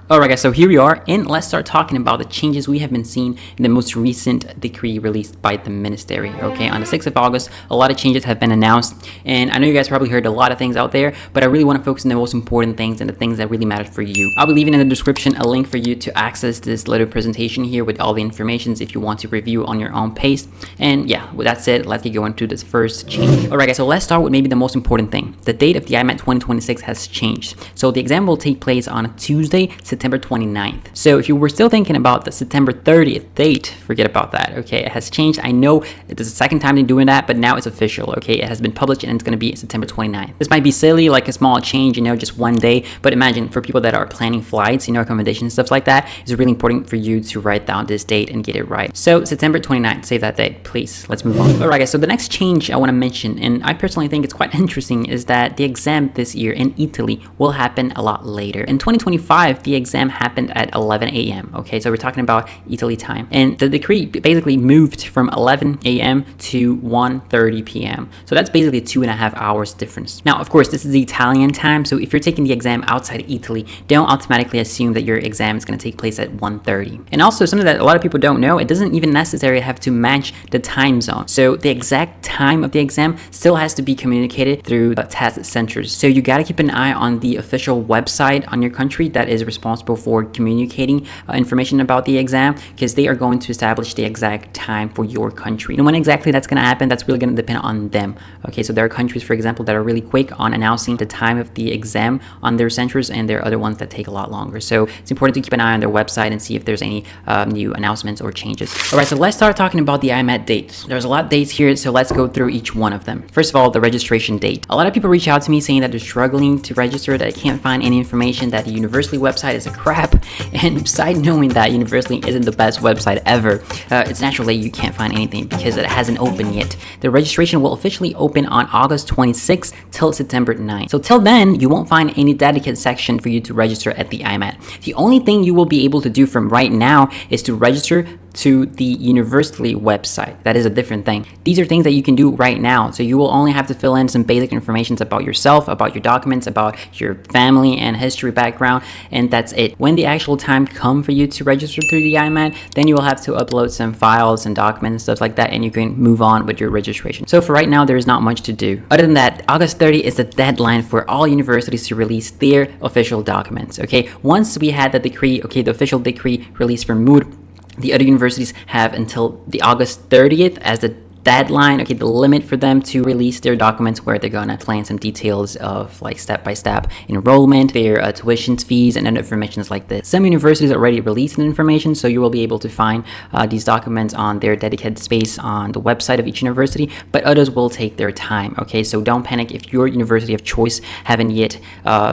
Alright guys, so here we are, and let's start talking about the changes we have been seeing in the most recent decree released by the ministry. Okay, on the 6th of August, a lot of changes have been announced, and I know you guys probably heard a lot of things out there, but I really want to focus on the most important things and the things that really matter for you. I'll be leaving in the description a link for you to access this little presentation here with all the information if you want to review on your own pace. And yeah, with that said, let's get going to this first change. Alright guys, so let's start with maybe the most important thing. The date of the IMAT 2026 has changed. So the exam will take place on Tuesday, September 29th. So if you were still thinking about the September 30th date, forget about that. Okay, it has changed. I know it is the second time they're doing that, but now it's official. Okay, it has been published and it's going to be September 29th. This might be silly, like a small change, just one day, but imagine for people that are planning flights, accommodations, stuff like that, it's really important for you to write down this date and get it right. So September 29th, save that date, please. Let's move on. Alright guys, so the next change I want to mention, and I personally think it's quite interesting, is that the exam this year in Italy will happen a lot later. In 2025, the exam happened at 11 a.m. Okay, so we're talking about Italy time, and the decree basically moved from 11 a.m. to 1:30 p.m. So that's basically a 2.5 hours difference. Now, of course, this is the Italian time, so if you're taking the exam outside Italy, don't automatically assume that your exam is going to take place at 1:30. And also, something that a lot of people don't know, it doesn't even necessarily have to match the time zone. So the exact time of the exam still has to be communicated through test centers. So you got to keep an eye on the official website on your country that is responsible for communicating information about the exam, because they are going to establish the exact time for your country. And when exactly that's going to happen, that's really going to depend on them. Okay, so there are countries, for example, that are really quick on announcing the time of the exam on their centers, and there are other ones that take a lot longer. So it's important to keep an eye on their website and see if there's any new announcements or changes. All right, so let's start talking about the IMAT dates. There's a lot of dates here, so let's go through each one of them. First of all, the registration date. A lot of people reach out to me saying that they're struggling to register, that they can't find any information, that the university website is a crap. And besides knowing that university isn't the best website ever, it's naturally you can't find anything because it hasn't opened yet. The registration will officially open on August 26th till September 9th. So till then, you won't find any dedicated section for you to register at the IMAT. The only thing you will be able to do from right now is to register to the university website. That is a different thing. These are things that you can do right now. So you will only have to fill in some basic information about yourself, about your documents, about your family and history background, and that's it. When the actual time comes for you to register through the IMAT, then you will have to upload some files and documents and stuff like that, and you can move on with your registration. So for right now, there is not much to do. Other than that, August 30 is the deadline for all universities to release their official documents. Okay, once we had the decree, the official decree released from Mood, the other universities have until the August 30th as the deadline, the limit for them to release their documents, where they're gonna plan some details of like step-by-step enrollment, their tuition fees, and other information like this. Some universities already released the information, so you will be able to find these documents on their dedicated space on the website of each university, but others will take their time. Okay, so don't panic if your university of choice haven't yet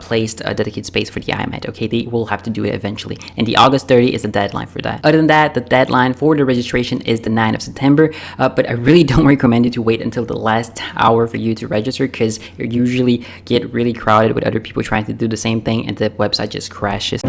placed a dedicated space for the IMAT. Okay, they will have to do it eventually, and the August 30 is the deadline for that. Other than that, the deadline for the registration is the 9th of September, but I really don't recommend you to wait until the last hour for you to register, because you usually get really crowded with other people trying to do the same thing and the website just crashes.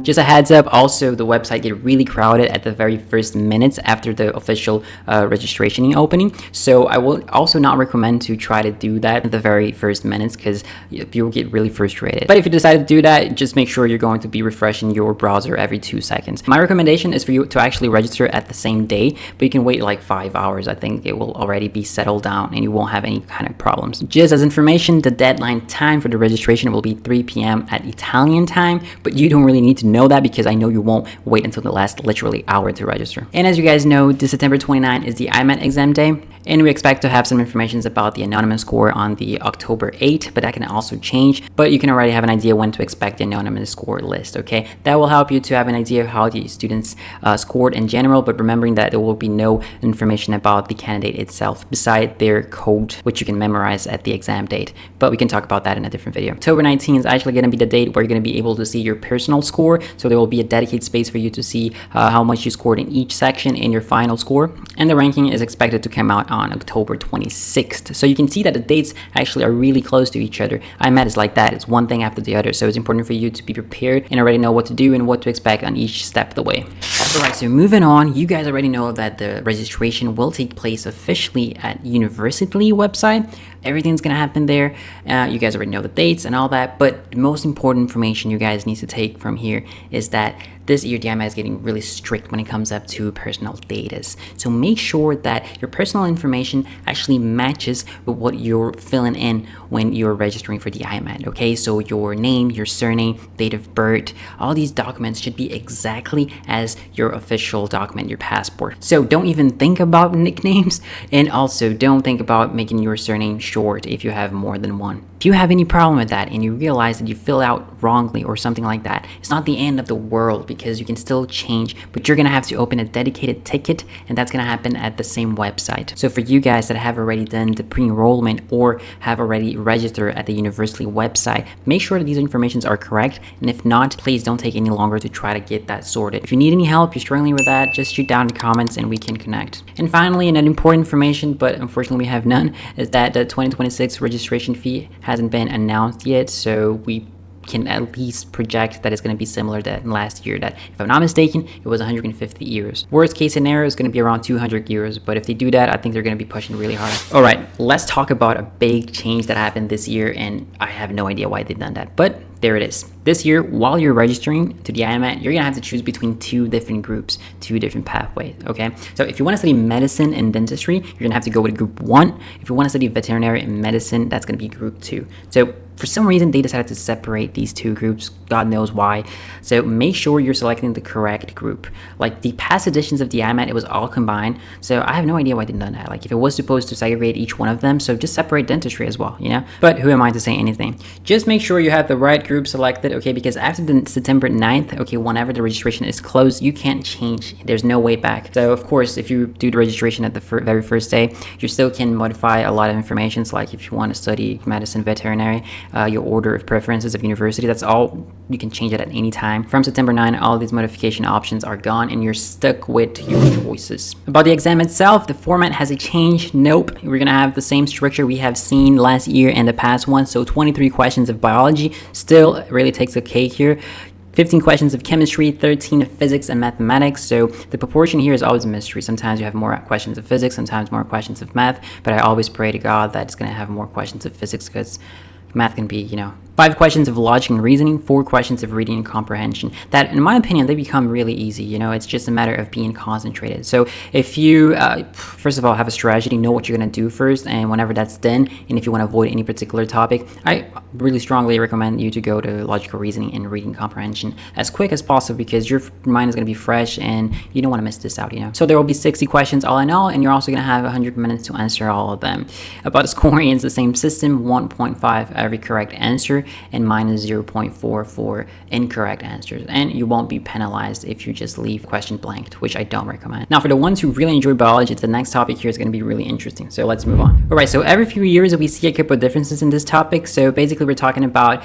Just a heads up, also the website get really crowded at the very first minutes after the official registration opening. So I will also not recommend to try to do that at the very first minutes, because you'll get really frustrated. But if you decide to do that, just make sure you're going to be refreshing your browser every 2 seconds. My recommendation is for you to actually register at the same day, but you can wait like 5 hours. I think it will already be settled down and you won't have any kind of problems. Just as information, the deadline time for the registration will be 3 p.m. at Italian time, but you don't really need to know that, because I know you won't wait until the last literally hour to register. And as you guys know, the September 29th is the IMAT exam day, and we expect to have some information about the anonymous score on the October 8th, but that can also change. But you can already have an idea when to expect the anonymous score list. Okay, that will help you to have an idea of how the students scored in general, but remembering that there will be no information about the candidate itself beside their code, which you can memorize at the exam date. But we can talk about that in a different video. October 19th is actually going to be the date where you're going to be able to see your personal score. So there will be a dedicated space for you to see how much you scored in each section in your final score. And the ranking is expected to come out on October 26th. So you can see that the dates actually are really close to each other. IMAT is like that. It's one thing after the other. So it's important for you to be prepared and already know what to do and what to expect on each step of the way. Alright, so moving on, you guys already know that the registration will take place officially at university website. everything's gonna happen there. You guys already know the dates and all that, but the most important information you guys need to take from here is that this year the IMAT is getting really strict when it comes up to personal data. So make sure that your personal information actually matches with what you're filling in when you're registering for the IMAT, okay? So your name, your surname, date of birth, all these documents should be exactly as your official document, your passport. So don't even think about nicknames, and also don't think about making your surname short if you have more than one. If you have any problem with that and you realize that you fill out wrongly or something like that, it's not the end of the world because you can still change, but you're gonna have to open a dedicated ticket, and that's gonna happen at the same website. So for you guys that have already done the pre-enrollment or have already registered at the university website, make sure that these informations are correct, and if not, please don't take any longer to try to get that sorted. If you need any help, you're struggling with that, just shoot down in the comments and we can connect. And finally, and an important information, but unfortunately we have none, is that the 2026 registration fee hasn't been announced yet, so we can at least project that it's going to be similar to last year, that if I'm not mistaken, it was 150 euros. Worst case scenario is going to be around 200 euros, but if they do that, I think they're going to be pushing really hard. All right, let's talk about a big change that happened this year, and I have no idea why they've done that, but there it is. This year, while you're registering to the IMAT, you're gonna have to choose between two different groups, two different pathways, okay? So if you wanna study medicine and dentistry, you're gonna have to go with group 1. If you wanna study veterinary and medicine, that's gonna be group 2. So for some reason, they decided to separate these two groups. God knows why. So make sure you're selecting the correct group. Like the past editions of the IMAT, it was all combined. So I have no idea why they done that. Like if it was supposed to segregate each one of them, so just separate dentistry as well, you know? But who am I to say anything? Just make sure you have the right group selected, okay? Because after the September 9th, okay, whenever the registration is closed, you can't change. There's no way back. So of course, if you do the registration at the very first day, you still can modify a lot of information. So like if you want to study medicine, veterinary, your order of preferences of university, that's all. You can change it at any time. From September 9, all these modification options are gone and you're stuck with your choices. About the exam itself, the format has a change. Nope, we're gonna have the same structure we have seen last year and the past one. So 23 questions of biology still really takes the cake here. 15 questions of chemistry, 13 of physics and mathematics. So the proportion here is always a mystery. Sometimes you have more questions of physics, sometimes more questions of math, but I always pray to God that it's gonna have more questions of physics because math can be, you know, 5 questions of logic and reasoning, 4 questions of reading and comprehension. That, in my opinion, they become really easy. You know, it's just a matter of being concentrated. So if you, first of all, have a strategy, know what you're going to do first, and whenever that's done, and if you want to avoid any particular topic, I really strongly recommend you to go to logical reasoning and reading comprehension as quick as possible because your mind is going to be fresh and you don't want to miss this out, you know. So there will be 60 questions all in all, and you're also going to have 100 minutes to answer all of them. About scoring, it's the same system, 1.5 every correct answer, and minus 0.4 for incorrect answers, and you won't be penalized if you just leave question blanked, which I don't recommend. Now for the ones who really enjoy biology, the next topic here is going to be really interesting, so let's move on. All right, so every few years we see a couple of differences in this topic. So basically we're talking about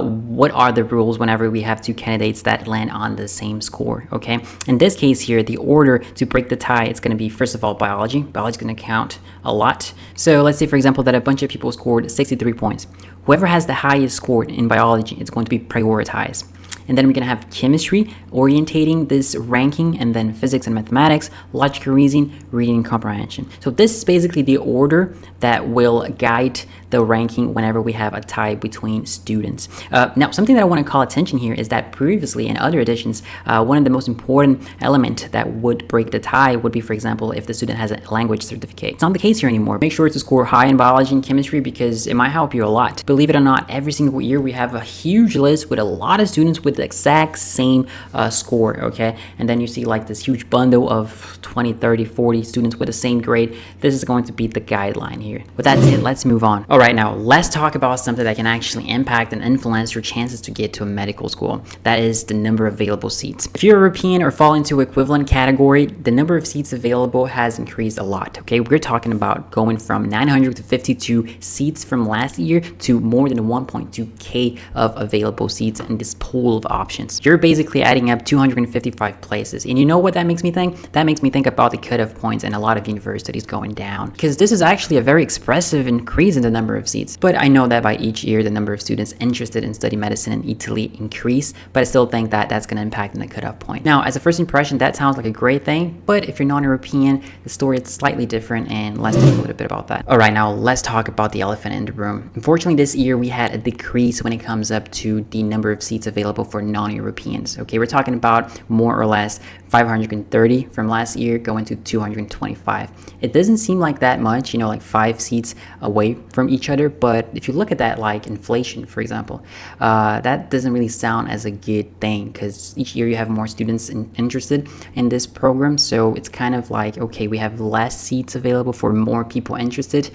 what are the rules whenever we have two candidates that land on the same score, okay? In this case here, the order to break the tie, it's going to be, first of all, biology. Biology is going to count a lot. So let's say, for example, that a bunch of people scored 63 points. Whoever has the highest score in biology is going to be prioritized. And then we're going to have chemistry orientating this ranking, and then physics and mathematics, logical reasoning, reading and comprehension. So this is basically the order that will guide the ranking whenever we have a tie between students. Now, something that I want to call attention here is that previously in other editions, one of the most important element that would break the tie would be, for example, if the student has a language certificate. It's not the case here anymore. Make sure to score high in biology and chemistry because it might help you a lot. Believe it or not, every single year we have a huge list with a lot of students with the exact same score, okay? And then you see like this huge bundle of 20, 30, 40 students with the same grade. This is going to be the guideline here. But that's it, let's move on. All right, now let's talk about something that can actually impact and influence your chances to get to a medical school. That is the number of available seats. If you're European or fall into equivalent category, the number of seats available has increased a lot, okay? We're talking about going from 952 seats from last year to more than 1.2K of available seats in this pool of options. You're basically adding up 255 places. And you know what that makes me think? That makes me think about the cutoff points and a lot of universities going down. Because this is actually a very expressive increase in the number number of seats. But I know that by each year, the number of students interested in studying medicine in Italy increase, but I still think that that's going to impact in the cutoff point. Now, as a first impression, that sounds like a great thing, but if you're non-European, the story is slightly different, and let's talk a little bit about that. All right, now let's talk about the elephant in the room. Unfortunately, this year we had a decrease when it comes up to the number of seats available for non-Europeans. Okay, we're talking about more or less 530 from last year going to 225. It doesn't seem like that much, like 5 seats away from each other, but if you look at that like inflation, for example, that doesn't really sound as a good thing, because each year you have more students interested in this program, so it's kind of like, okay, we have less seats available for more people interested.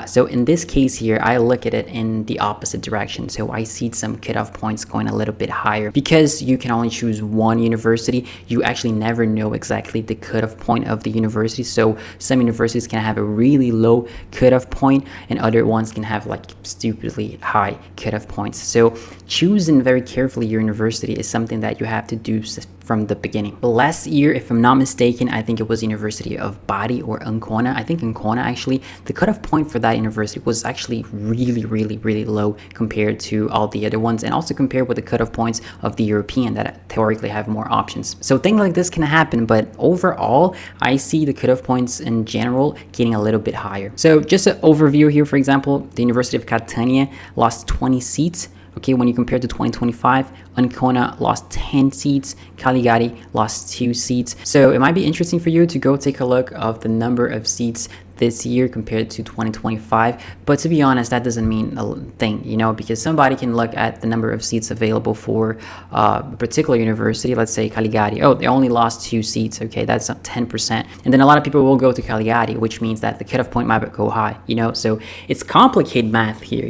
So in this case here, I look at it in the opposite direction, so I see some cutoff points going a little bit higher. Because you can only choose one university, you actually never know exactly the cutoff point of the university, so some universities can have a really low cutoff point and other ones can have like stupidly high cutoff points. So choosing very carefully your university is something that you have to do from the beginning. But last year, if I'm not mistaken, I think it was University of Bari or Ancona. I think Ancona, actually, the cutoff point for that university was actually really low compared to all the other ones, and also compared with the cutoff points of the European that theoretically have more options. So things like this can happen, but overall, I see the cutoff points in general getting a little bit higher. So just an overview here, for example, the University of Catania lost 20 seats. Okay, when you compare to 2025, Ancona lost 10 seats, Cagliari lost 2 seats. So it might be interesting for you to go take a look of the number of seats this year compared to 2025, but to be honest, that doesn't mean a thing, because somebody can look at the number of seats available for a particular university, let's say Cagliari. Oh, they only lost 2 seats. Okay, that's 10%, and then a lot of people will go to Cagliari, which means that the cutoff point might go high, so it's complicated math here.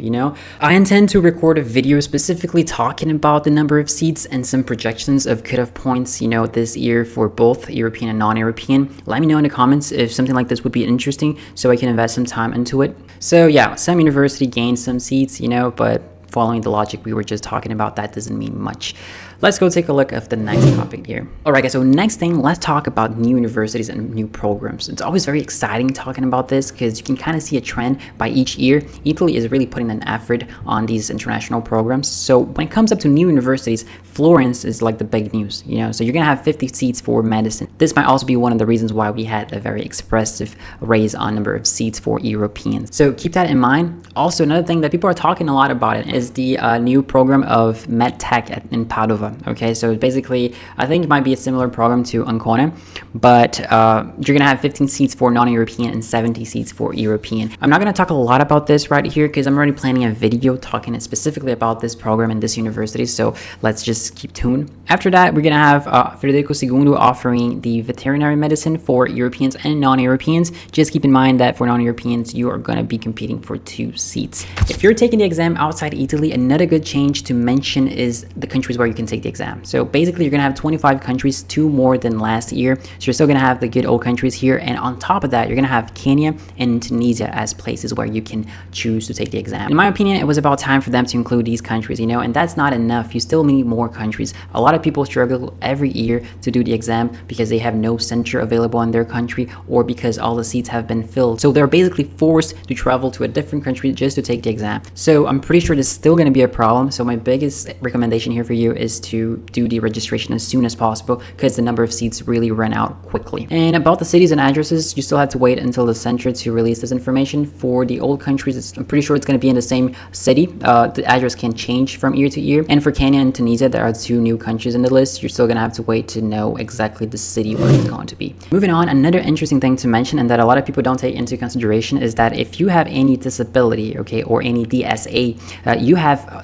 I intend to record a video specifically talking about the number of seats and some projections of cutoff points, this year for both European and non-European. Let me know in the comments if something like this would be interesting, so I can invest some time into it. So yeah, some university gained some seats, but following the logic we were just talking about, that doesn't mean much. Let's go take a look at the next topic here. All right, guys, so next thing, let's talk about new universities and new programs. It's always very exciting talking about this because you can kind of see a trend by each year. Italy is really putting an effort on these international programs. So when it comes up to new universities, Florence is like the big news, so you're gonna have 50 seats for medicine. This might also be one of the reasons why we had a very expressive raise on number of seats for Europeans. So keep that in mind. Also, another thing that people are talking a lot about it is the new program of MedTech in Padova. Okay, so basically, I think it might be a similar program to Ancona, but you're gonna have 15 seats for non-European and 70 seats for European. I'm not gonna talk a lot about this right here because I'm already planning a video talking specifically about this program and this university, so let's just keep tuned. After that, we're gonna have Federico II offering the veterinary medicine for Europeans and non-Europeans. Just keep in mind that for non-Europeans, you are gonna be competing for 2 seats. If you're taking the exam outside Italy, another good change to mention is the countries where you can take the exam. So basically, you're gonna have 25 countries, 2 more than last year. So you're still gonna have the good old countries here, and on top of that, you're gonna have Kenya and Tunisia as places where you can choose to take the exam. In my opinion, it was about time for them to include these countries, and that's not enough. You still need more countries. A lot of people struggle every year to do the exam because they have no center available in their country or because all the seats have been filled. So they're basically forced to travel to a different country just to take the exam. So I'm pretty sure this is still going to be a problem. So my biggest recommendation here for you is to do the registration as soon as possible because the number of seats really run out quickly. And about the cities and addresses, you still have to wait until the center to release this information. For the old countries, I'm pretty sure it's going to be in the same city. The address can change from year to year. And for Kenya and Tunisia, there are 2 new countries in the list. You're still gonna have to wait to know exactly the city where it's going to be. Moving on, another interesting thing to mention and that a lot of people don't take into consideration is that if you have any disability, okay, or any DSA,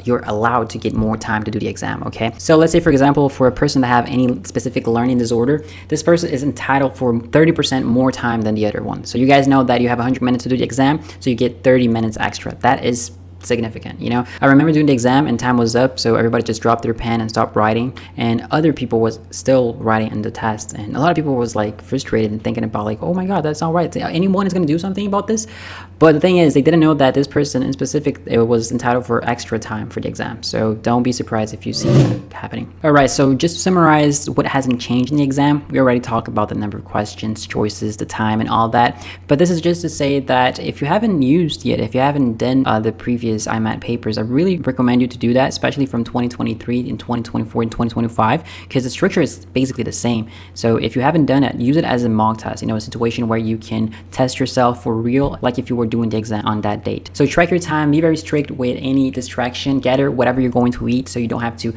you're allowed to get more time to do the exam, okay? So let's say, for example, for a person that have any specific learning disorder, this person is entitled for 30% more time than the other one. So you guys know that you have 100 minutes to do the exam, so you get 30 minutes extra. That is significant, you know. I remember doing the exam and time was up, so everybody just dropped their pen and stopped writing, and other people was still writing in the test, and a lot of people was like frustrated and thinking about like, oh my god, that's not right, anyone is going to do something about this. But the thing is, they didn't know that this person in specific, it was entitled for extra time for the exam, so don't be surprised if you see that happening. All right, so just to summarize what hasn't changed in the exam, we already talked about the number of questions, choices, the time, and all that, but this is just to say that if you haven't used yet, if you haven't done the previous IMAT papers, I really recommend you to do that, especially from 2023 and 2024 and 2025, because the structure is basically the same. So if you haven't done it, use it as a mock test, you know, a situation where you can test yourself for real, like if you were doing the exam on that date. So track your time, be very strict with any distraction, gather whatever you're going to eat so you don't have to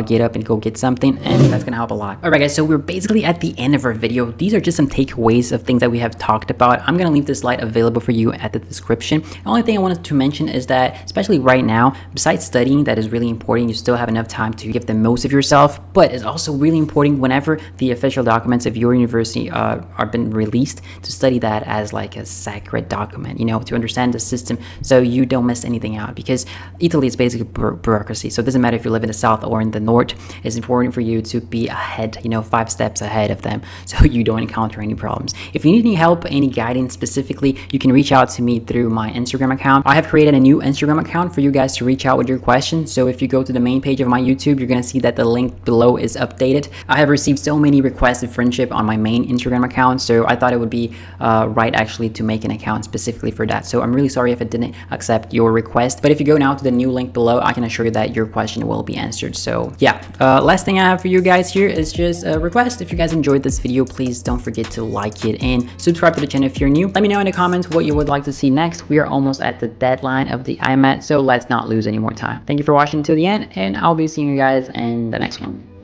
get up and go get something, and that's gonna help a lot. All right guys, so we're basically at the end of our video. These are just some takeaways of things that we have talked about. I'm gonna leave this slide available for you at the description. The only thing I wanted to mention is that, especially right now, besides studying, that is really important, you still have enough time to give the most of yourself, but it's also really important whenever the official documents of your university are been released, to study that as like a sacred document, you know, to understand the system so you don't miss anything out, because Italy is basically bureaucracy. So it doesn't matter if you live in the south or in the north, it's important for you to be ahead, you know, 5 steps ahead of them, so you don't encounter any problems. If you need any help, any guidance specifically, you can reach out to me through my Instagram account. I have created a new Instagram account for you guys to reach out with your questions. So if you go to the main page of my YouTube, you're gonna see that the link below is updated. I have received so many requests of friendship on my main Instagram account, so I thought it would be right actually to make an account specifically for that. So I'm really sorry if it didn't accept your request, but if you go now to the new link below, I can assure you that your question will be answered. So yeah, last thing I have for you guys here is just a request. If you guys enjoyed this video, please don't forget to like it and subscribe to the channel if you're new. Let me know in the comments what you would like to see next. We are almost at the deadline of the IMAT, so let's not lose any more time. Thank you for watching until the end, and I'll be seeing you guys in the next one.